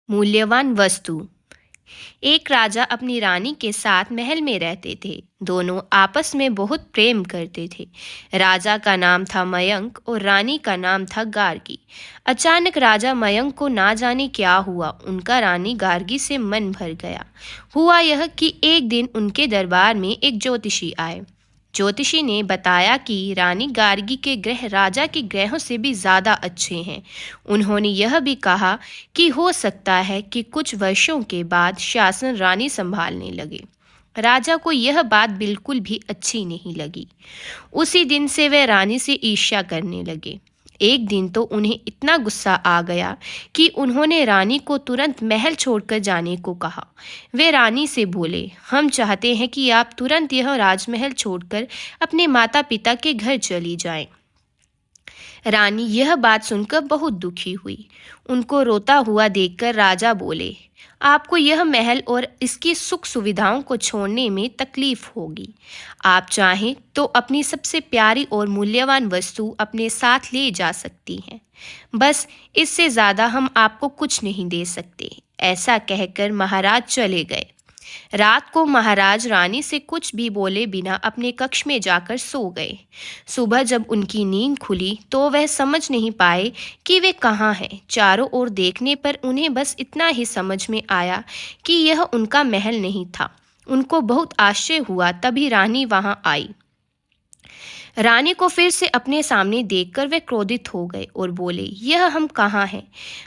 मूल्यवान वस्तु। एक राजा अपनी रानी के साथ महल में रहते थे। दोनों आपस में बहुत प्रेम करते थे। राजा का नाम था मयंक और रानी का नाम था गार्गी। अचानक राजा मयंक को ना जाने क्या हुआ, उनका रानी गार्गी से मन भर गया। हुआ यह कि एक दिन उनके दरबार में एक ज्योतिषी आए। ज्योतिषी ने बताया कि रानी गार्गी के ग्रह राजा के ग्रहों से भी ज़्यादा अच्छे हैं। उन्होंने यह भी कहा कि हो सकता है कि कुछ वर्षों के बाद शासन रानी संभालने लगे। राजा को यह बात बिल्कुल भी अच्छी नहीं लगी। उसी दिन से वे रानी से ईर्ष्या करने लगे। एक दिन तो उन्हें इतना गुस्सा आ गया कि उन्होंने रानी को तुरंत महल छोड़कर जाने को कहा। वे रानी से बोले, हम चाहते हैं कि आप तुरंत यह राजमहल छोड़कर अपने माता पिता के घर चली जाएं। रानी यह बात सुनकर बहुत दुखी हुई। उनको रोता हुआ देखकर राजा बोले, आपको यह महल और इसकी सुख सुविधाओं को छोड़ने में तकलीफ होगी। आप चाहें तो अपनी सबसे प्यारी और मूल्यवान वस्तु अपने साथ ले जा सकती हैं। बस इससे ज़्यादा हम आपको कुछ नहीं दे सकते। ऐसा कहकर महाराज चले गए। रात को महाराज रानी से कुछ भी बोले बिना अपने कक्ष में जाकर सो गए। सुबह जब उनकी नींद खुली तो वह समझ नहीं पाए कि वे कहाँ हैं। चारों ओर देखने पर उन्हें बस इतना ही समझ में आया कि यह उनका महल नहीं था। उनको बहुत आश्चर्य हुआ। तभी रानी वहां आई। रानी को फिर से अपने सामने देखकर वे क्रोधित हो गए और बोले, यह हम कहाँ हैं?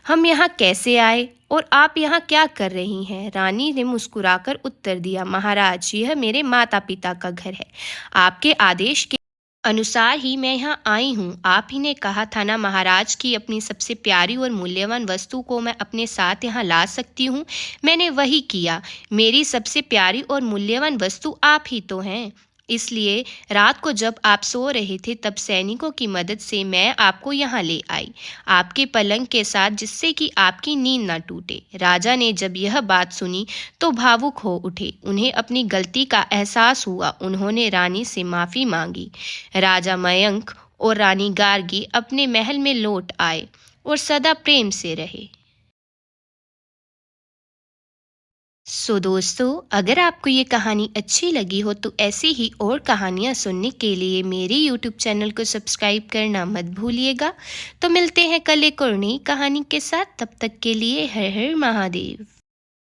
हम यहाँ कैसे आए और आप यहाँ क्या कर रही हैं? रानी ने मुस्कुराकर उत्तर दिया, महाराज, यह मेरे माता पिता का घर है। आपके आदेश के अनुसार ही मैं यहाँ आई हूँ। आप ही ने कहा था ना महाराज कि अपनी सबसे प्यारी और मूल्यवान वस्तु को मैं अपने साथ यहाँ ला सकती हूँ। मैंने वही किया। मेरी सबसे प्यारी और मूल्यवान वस्तु आप ही तो हैं। इसलिए रात को जब आप सो रहे थे तब सैनिकों की मदद से मैं आपको यहाँ ले आई, आपके पलंग के साथ, जिससे कि आपकी नींद ना टूटे। राजा ने जब यह बात सुनी तो भावुक हो उठे। उन्हें अपनी गलती का एहसास हुआ। उन्होंने रानी से माफ़ी मांगी। राजा मयंक और रानी गार्गी अपने महल में लौट आए और सदा प्रेम से रहे। दोस्तों, अगर आपको ये कहानी अच्छी लगी हो तो ऐसी ही और कहानियाँ सुनने के लिए मेरे YouTube चैनल को सब्सक्राइब करना मत भूलिएगा। तो मिलते हैं कल एक और नई कहानी के साथ। तब तक के लिए हर हर महादेव।